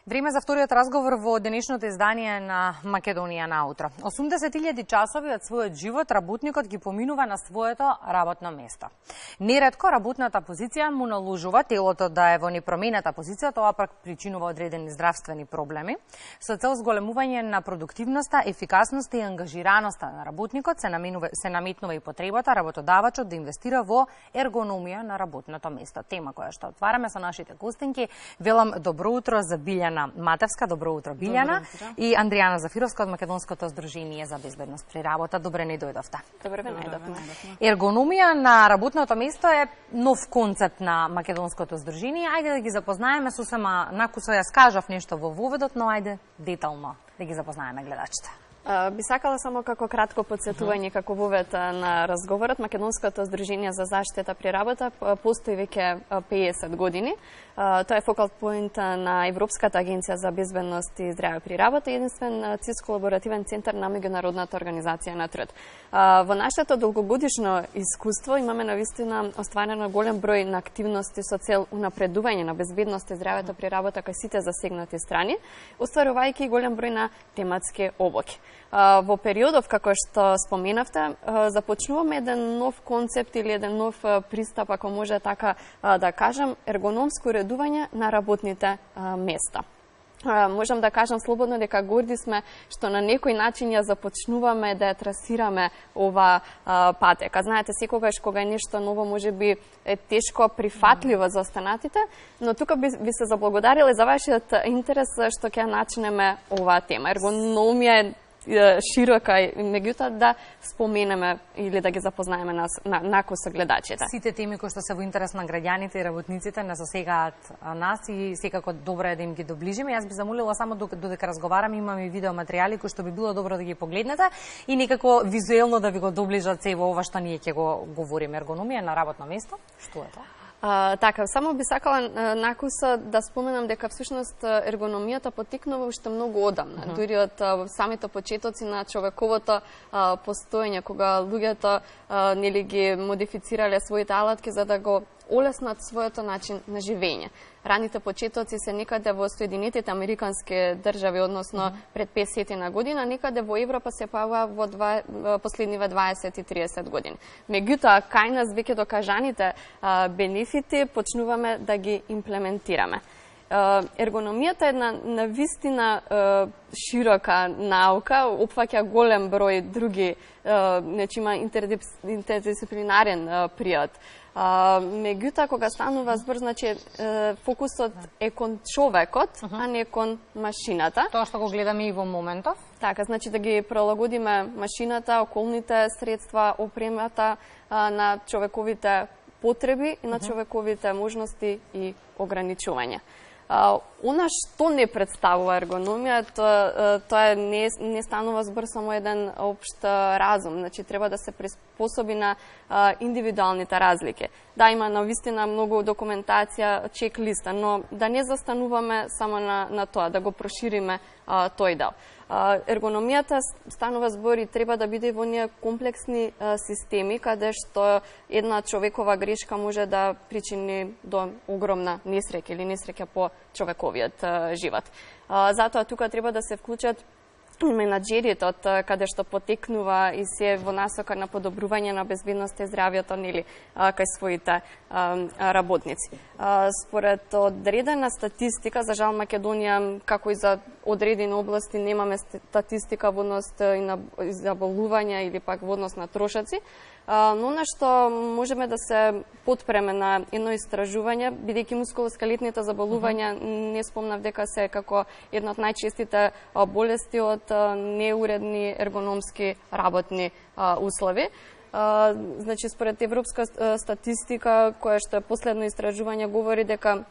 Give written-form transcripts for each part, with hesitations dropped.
Време за вториот разговор во денешното издание на Македонија наутро. 80.000 часови од својот живот работникот ги поминува на своето работно место. Неретко работната позиција му наложува телото да е во непроменета позиција, тоа пак причинува одредени здравствени проблеми. Со цел зголемување на продуктивноста, ефикасноста и ангажираноста на работникот се наметнува и потребата работодавачот да инвестира во ергономија на работното место. Тема која што отвараме со нашите гостинки. Велам добро утро за Билјана Матевска, добро утро Билјана, и Андријана Зафировска од Македонското здружение за безбедност при работа. Добре не дојдовте. Добре не дојдовме. Ергономија на работното место е нов концепт на Македонското здружение. Ајде да ги запознаеме сосема накусо. Ја скажав нешто во воведот, но ајде детално да ги запознаеме гледачите. Би сакала само како кратко подсетување како вовед на разговорот. Македонското здружение за заштита при работа постои веќе 50 години. Тоа е фокал поинт на Европската агенција за безбедност и здраве при работа, единствен ЦИС колаборативен центар на меѓународната организација на труд. Во нашето долгогодишно искуство имаме навистина остварено голем број на активности со цел унапредување на безбедност и здравето при работа кај сите засегнати страни, остварувајќи голем број на тематски облаки. Во периодов, како што споменавте, започнуваме еден нов концепт или еден нов пристап, ако може така да кажем, ергономско уредување на работните места. Можам да кажам слободно дека горди сме што на некој начин ја започнуваме да ја трасираме ова патека. Знаете, секогаш кога е нешто ново може би е тешко прифатливо за останатите, но тука би се заблагодарила за вашиот интерес што ќе начнеме оваа тема. Ергономија е широка, меѓутоа да споменеме или да ги запознаеме накуса гледачите. Сите теми кои што се во интерес на граѓаните и работниците не засегаат нас и секако добро е да им ги доближиме. Јас би замолила само додека разговараме, имаме и видеоматеријали кои што би било добро да ги погледнете и некако визуелно да ви го доближат се во ова што ние ќе го говориме. Ергономија на работно место. Што е тоа? Така, само би сакала накуса да споменам дека всушност ергономијата потекнува уште многу одамна, дури од самите почетоци на човековото постоење, кога луѓето нели ги модифицирале своите алатки за да го олеснат својот начин на живење. Раните почетоци се некаде во Соединетите Американски држави, односно пред 50 година, некаде во Европа се појавува во последниве 20 и 30 години. Меѓутоа, кај нас веќе докажаните бенефити почнуваме да ги имплементираме. Ергономијата е една навистина широка наука, опфаќа голем број други, значи има интердисциплинарен приод. Меѓутоа, кога станува збор, значи фокусот е кон човекот, а не кон машината. Тоа што го гледаме и во моментов. Така, значи да ги прилагодиме машината, околните средства, опремата на човековите потреби и на човековите можности и ограничувања. Она што не представува ергономија, тоа не станува збор само еден општ разум, значи треба да се приспособи на индивидуалните разлики. Да, има навистина многу документација, чек-листа, но да не застануваме само на тоа, да го прошириме тој дел. Ергономијата станува збор и треба да биде во оние комплексни системи каде што една човекова грешка може да причини до огромна несреќа или несреќа по човековиот живот. Затоа тука треба да се вклучат менаџерите од каде што потекнува и се во насока на подобрување на безбедноста и здравјето нели кај своите работници. Според одредена статистика, за жал Македонија како и за одредени области немаме статистика во однос и на заболувања или пак во однос на трошоци, но на што можеме да се потпреме на едно истражување, бидејќи мускулоскелетните заболувања не спомнав дека се како една од најчестите болести од неуредни ергономски работни услови. Значи, според европска статистика, која што е последно истражување, говори дека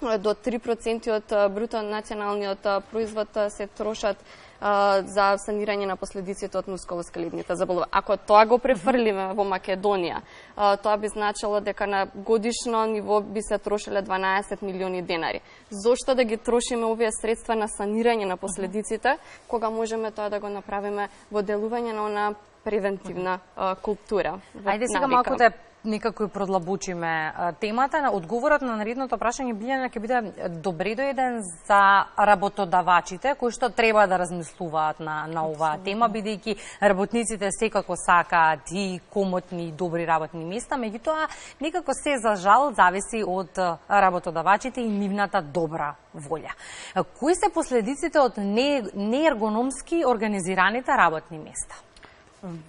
до 3% од бруто националниот производ се трошат за санирање на последиците од мускулоскелетните заболувања. Ако тоа го префрлиме во Македонија, тоа би значило дека на годишно ниво би се трошеле 12 милиони денари. Зошто да ги трошиме овие средства на санирање на последиците, кога можеме тоа да го направиме во делување на она превентивна култура? Ајде сега малку да некако и продлабочиме темата. Одговорот на наредното прашање Билјана ќе биде добре доеден за работодавачите кои што треба да размислуваат на оваа тема, бидејќи работниците секако сакаат и комотни и добри работни места, меѓутоа некако се за жал зависи од работодавачите и нивната добра волја. Кои се последиците од неергономски организираните работни места?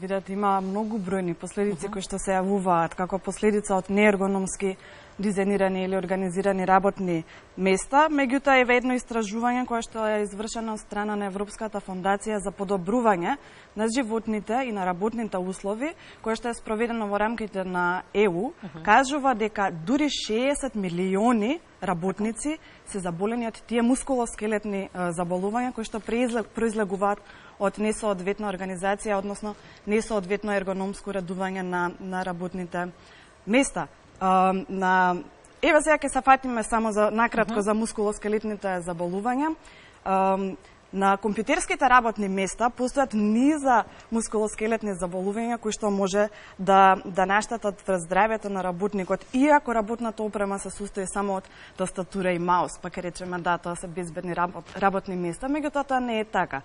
Видете, има многу бројни последици кои што се јавуваат како последица од неергономски дизајнирани или организирани работни места. Меѓутоа, еве едно истражување кое што е извршено од страна на Европската фондација за подобрување на животните и на работните услови, кое што е спроведено во рамките на ЕУ, кажува дека дури 60 милиони работници се заболени од тие мускулоскелетни заболувања кои што произлегуваат од несоодветна организација, односно несоодветно ергономско редување на работните места. Еве сега ќе се фатиме само за накратко за мускулоскелетните заболувања. На компјутерските работни места постојат низа мускулоскелетни заболувања кои што може да наштетат здравјето на работникот, иако работната опрема се состои само од тастатура и маус, па ќе речеме да, тоа се безбедни работни места, меѓутоа тоа не е така.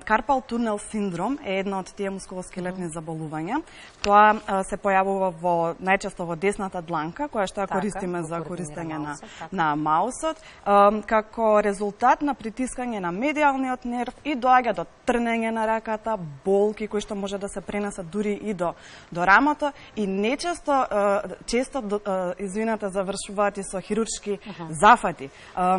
Карпал тунел синдром е една од тие мускулоскелетни заболувања. Тоа се појавува најчесто во десната дланка, која што ја користиме за користење на маусот, како резултат на притискање на медијалниот нерв и доаѓа до трнење на раката, болки кои што може да се пренесат дури и до рамото и често завршуваат и со хируршки зафати.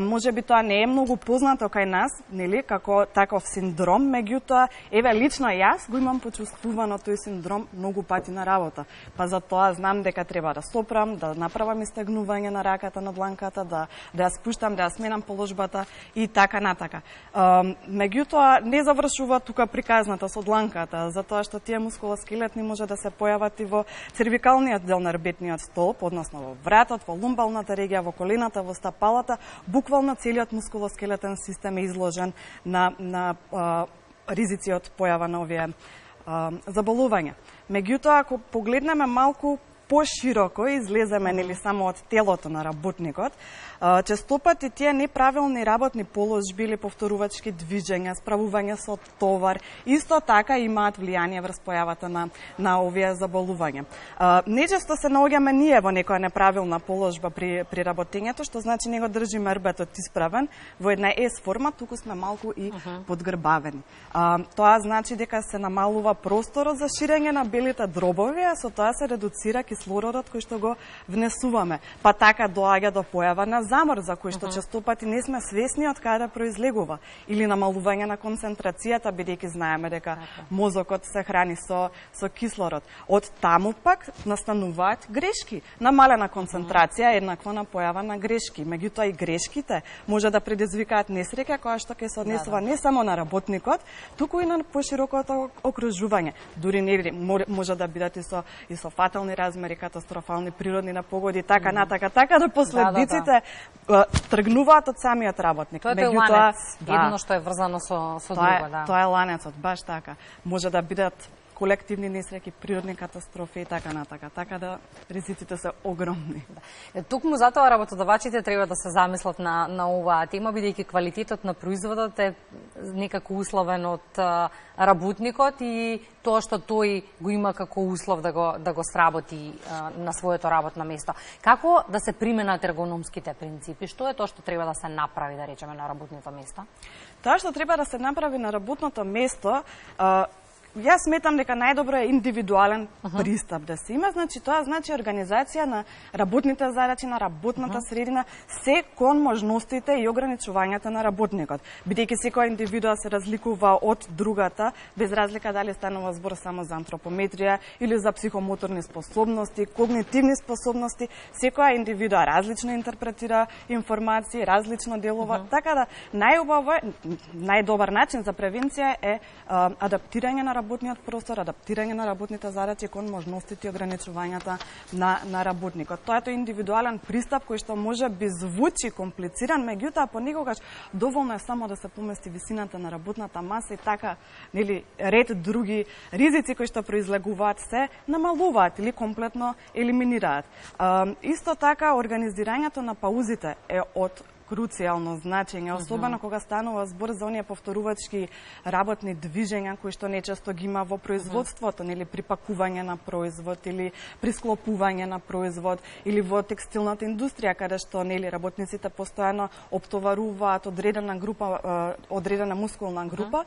Можеби тоа не е многу познато кај нас, нели, како таков синдром, меѓутоа еве лично јас го имам почувствувано тој синдром многу пати на работа. Па за тоа знам дека треба да сопрам, да направам истегнување на раката, на дланката, да ја спуштам, да ја сменам положбата и така натака. Меѓутоа не завршува тука приказната со дланката, затоа што тие мускулоскелетни може да се појават и во цервикалниот дел на ребетниот столб, односно во вратот, во лумбалната регија, во колената, во стапалата, буквално целиот мускулоскелетен систем е изложен на ризици од појава на овие заболувања. Меѓутоа, ако погледнеме малку пошироко излеземе нели само од телото на работникот, честопати тие неправилни работни положби или повторувачки движења, справување со товар, исто така имаат влијание врз појавата на овие заболувања. Нечесто се наоѓаме ние во некоја неправилна положба при работењето, што значи не го држиме рбетот исправен во една S форма, туку сме малку и подгрбавени. Тоа значи дека се намалува просторот за ширење на белите дробови, а со тоа се редуцира кислородот кој што го внесуваме. Па така доаѓа до појава на замор, за кој што честопати не сме свесни од каде произлегува, или намалување на концентрацијата, бидејќи знаеме дека мозокот се храни со кислород. Од таму пак настануваат грешки. Намалена концентрација еднакво на појава на грешки. Меѓутоа и грешките може да предизвикаат несреќа која што ќе се однесува не само на работникот, туку и на поширокото окружување. Дури не може да бидат и со фатални размери, катастрофални природни напогоди, така натака, така да последиците тргнуваат од самиот работник. Тоа е ланец, едно што е врзано со друго, да. Тоа е ланецот, баш така. Може да бидат колективни несреќи, природни катастрофи и така натака. Така да ризиците се огромни. Токму затоа работодавачите треба да се замислат на оваа тема, бидејќи квалитетот на производот е некако условен од работникот и тоа што тој го има како услов да го сработи на своето работно место. Како да се применат ергономските принципи? Што е тоа што треба да се направи, да речеме, на работното место? Тоа што треба да се направи на работното место, јас сметам дека најдобро е индивидуален пристап да се има, значи тоа значи организација на работните задачи на работната средина се кон можностите и ограничувањата на работникот. Бидејќи секоја индивидуа се разликува од другата, без разлика дали станува збор само за антропометрија или за психомоторни способности, когнитивни способности, секоја индивидуа различно интерпретира информации, различно делува, така да најубаво е, најдобар начин за превенција е адаптирање на работниот простор, адаптирање на работните задачи кон можностите и ограничувањата на работникот. Тоа е индивидуален пристап кој што може би звучи комплициран, меѓутоа понекогаш доволно е само да се помести висината на работната маса и така, нели, ред други ризици кои што произлегуваат се намалуваат или комплетно елиминираат. Исто така, организирањето на паузите е од круцијално значење, особено кога станува збор за оние повторувачки работни движења кои што нечесто ги има во производството, нели при пакување на производ или при склопување на производ или во текстилната индустрија каде што нели работниците постојано оптоваруваат одредена група, одредена мускулна група.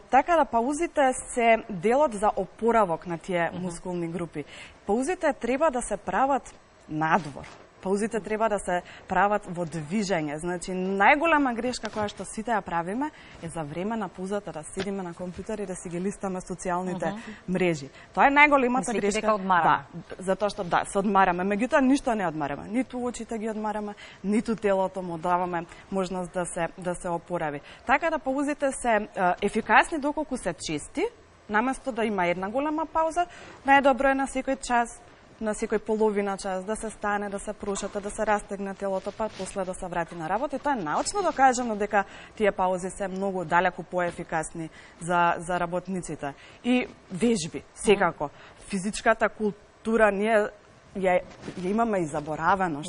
Така да паузите се делот за опоравок на тие мускулни групи. Паузите треба да се прават надвор. Паузите треба да се прават во движење. Значи, најголема грешка која што сите ја правиме е за време на паузата да седиме на компјутер и да си ги листаме социјалните мрежи. Тоа е најголемата грешка. Дека одмараме. Да, затоа што се одмараме, меѓутоа ништо не одмараме. Ниту очите ги одмараме, ниту телото му даваме можност да се опорави. Така да паузите се ефикасни доколку се чести, наместо да има една голема пауза, најдобро е на секој час, на секој половина час да се стане, да се прошата, да се растегне телото, па после да се врати на работа. И тоа е научно докажано дека тие паузи се многу далеку поефикасни за работниците. И вежби, секако. Физичката култура ние ја имаме и заборавено.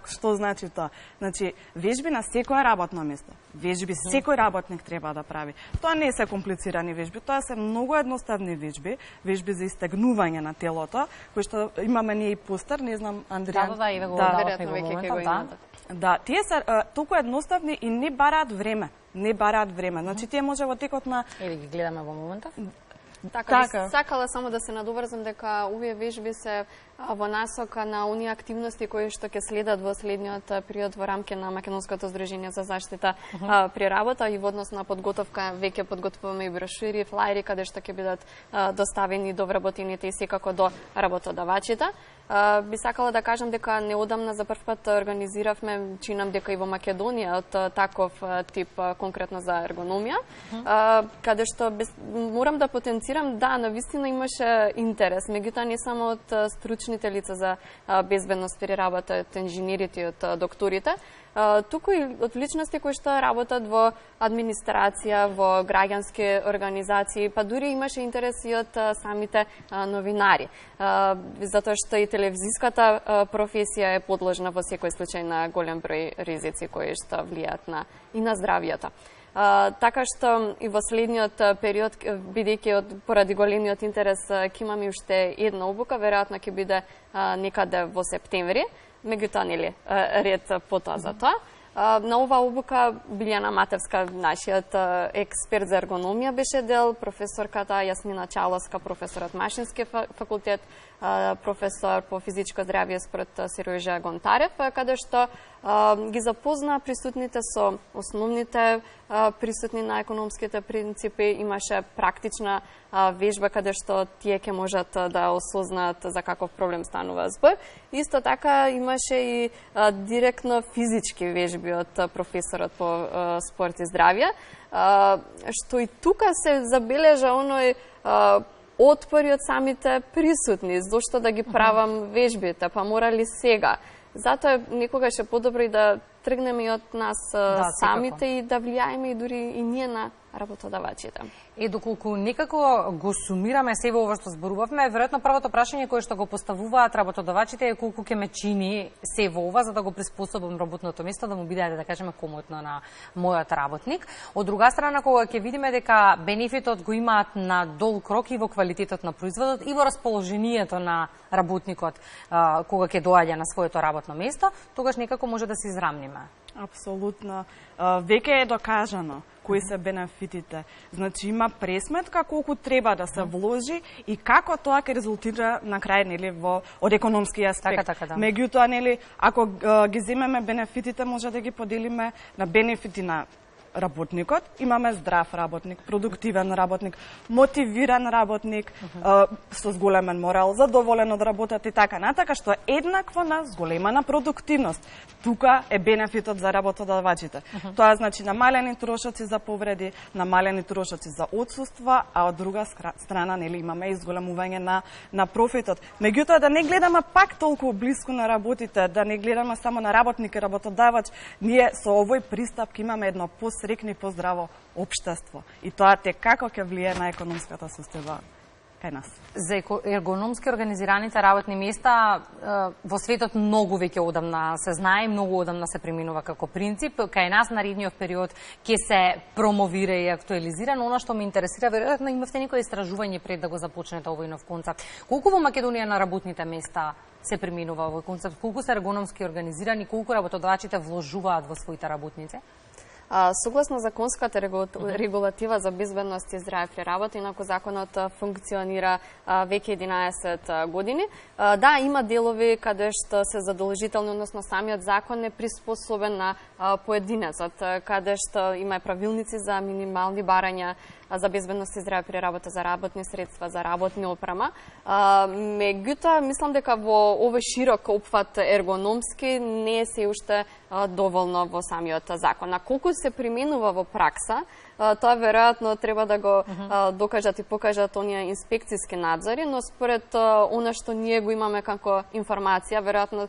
Што значи тоа? Значи, вежби на секое работно место. Вежби секој работник треба да прави. Тоа не се комплицирани вежби, тоа се многу едноставни вежби, вежби за истегнување на телото, кои што имаме ние и постер, не знам, Андријан. Да, и го веројатно веќе ќе го имате. Да, тие се толку едноставни и не бараат време. Не бараат време. Значи, тие може во текот на... Еве ги гледаме во момента. Така. Сакала само да се надоврзам дека овие вежби се во насока на оние активности кои што ќе следат во следниот период во рамки на Македонското здружение за заштита при работа и во однос на подготовка. Веќе подготвуваме и брошури, флаери каде што ќе бидат доставени до вработените и секако до работодавачите. Би сакала да кажам дека неодамна за прв пат организиравме, чинам дека и во Македонија, од таков тип конкретно за ергономија, каде што морам да потенцирам, да, навистина имаше интерес, меѓутоа не само од стручните лица за безбедност при работа, од инженерите и од докторите, туку и од личности кои што работат во администрација, во граѓански организации, па дури имаше интерес и од самите новинари, затоа што и телевизиската професија е подложна во секој случај на голем број ризици кои што влијаат и на здравјето. Така што и во следниот период, бидејќи поради големиот интерес, ќе имаме уште една обука, веројатно ќе биде некаде во септември, меѓутоа нели ред потоа за тоа. На оваа обука Билјана Матевска, нашиот експерт за ергономија, беше дел, професорката Јасмина Чаловска, професорот Машински факултет, професор по физичко здравје според Сиројжа Гонтарев, каде што ги запозна присутните со основните присутни на економските принципи, имаше практична вежба каде што тие ќе можат да осознаат за каков проблем станува збор. Исто така имаше и директно физички вежби од професорот по спорт и здравје, што и тука се забележа оној отпори од самите присутни, зошто да ги правам вежбите, па морали сега. Затоа некогаш е подобро и да тргнеме и од нас самите и да влијаеме и дури и ние на работодавачите. И доколку некако го сумираме се во ова што зборувавме, веројатно првото прашање кое што го поставуваат работодавачите е колку ќе ме чини се во ова за да го приспособам работното место да му биде, да кажеме, комотно на мојот работник. Од друга страна, кога ќе видиме дека бенефитот го имаат на долг рок и во квалитетот на производот и во расположението на работникот кога ќе доаѓа на своето работно место, тогаш некако може да се израмниме. Апсолутно. Веќе е докажано кои се бенефитите. Значи има пресметка колку треба да се вложи и како тоа ќе резултира на крај, нели, од економски аспект. Така, да. Меѓутоа, нели, ако ги земеме бенефитите, може да ги поделиме на бенефити на работникот, имаме здрав работник, продуктивен работник, мотивиран работник, со зголемен морал, задоволен од работата и така натака, што е еднакво на зголемена продуктивност. Тука е бенефитот за работодавачите. Тоа значи намалени трошоци за повреди, намалени трошоци за отсуства, а од друга страна нели имаме и зголемување на профитот. Меѓутоа да не гледаме пак толку блиску на работите, да не гледаме само на работник и работодавач, ние со овој пристап имаме едно посрекно и поздраво општество. И тоа те како ќе влие на економската состојба кај нас. За ергономски организираните работни места во светот многу веќе одамна се знае, многу одамна се преминува како принцип. Кај нас наредниот период ќе се промовира и актуализира, но она што ме интересира, веројатно имавте некој истражување пред да го започнете овој нов концепт. Колку во Македонија на работните места се преминува овој концепт? Колку се ергономски организирани, колку работодавачите вложуваат во своите работници? Согласно законската регулатива за безбедност и здраве при работа, инаку законот функционира веќе 11 години. Да, има делови каде што се задолжителни, односно самиот закон е приспособен на поединецот, каде што има правилници за минимални барања за безбедност и здраве при работа, за работни средства, за работни опрема. Меѓутоа, мислам дека во овој широк опфат ергономски не е се уште доволно во самиот закон. А колку се применува во пракса, тоа веројатно треба да го докажат и покажат оние инспекцијски надзори, но според она што ние го имаме како информација, веројатно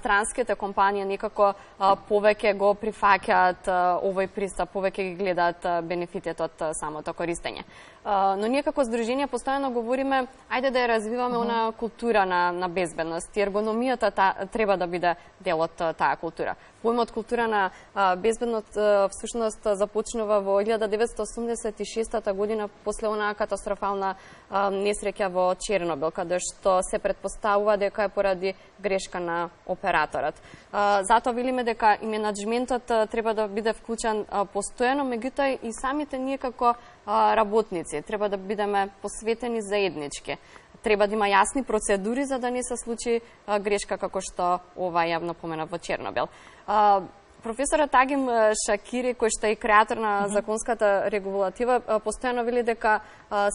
странските компании некако повеќе го прифаќаат овој пристап, повеќе ги гледаат бенефитите од самото користење. Но ние како здружение постојано говориме, ајде да ја развиваме она култура на безбедност. И ергономијата треба да биде дел од таа култура. Поимот култура на безбедност всушност започнува во 1986 година после онаа катастрофална несреќа во Чернобил, каде што се претпоставува дека е поради грешка на операторот. Затоа велиме дека и менаџментот треба да биде вклучен постојано, меѓутоа и самите ние како работници треба да бидеме посветени заеднички. Треба да има јасни процедури за да не се случи грешка како што ова јавно помена во Чернобил. Професорот Агим Шакири, кој што е креатор на законската регулатива, постојано вели дека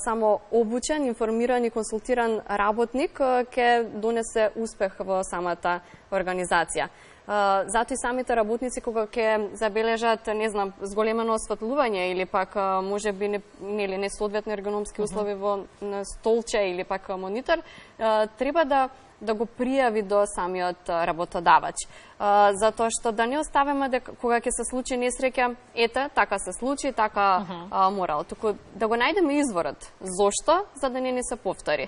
само обучен, информиран и консултиран работник ќе донесе успех во самата организација. Затоа и самите работници кога ќе забележат, не знам, зголемено осветлување или пак можеби несоодветни ергономски услови во столче или пак монитор, треба да го пријави до самиот работодавач. Затоа што да не оставиме дека кога ќе се случи несреќа, ете, така се случи, така морало. Туку да го најдеме изворот. Зошто? За да не се повтори.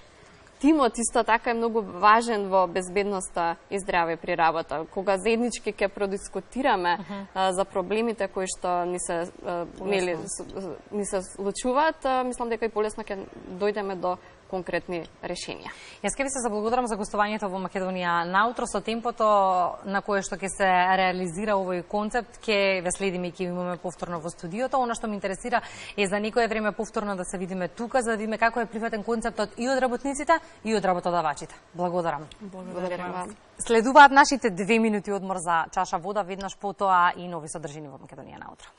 Тимот исто така е многу важен во безбедноста и здраве при работа. Кога заеднички ќе продискутираме за проблемите кои што ни се случуваат, мислам дека и полесно ќе дојдеме до конкретни решенија. Јас ќе ви се заблагодарам за гостувањето во Македонија наутро. Со темпото на кое што ќе се реализира овој концепт, ќе ве следиме и ќе имаме повторно во студиото. Она што ме интересира е за некое време повторно да се видиме тука, за да видиме како е прифатен концептот и од работниците и од работодавачите. Благодарам. Благодарам вам. Следуваат нашите 2 минути одмор за чаша вода, веднаш потоа и нови содржини во Македонија наутро.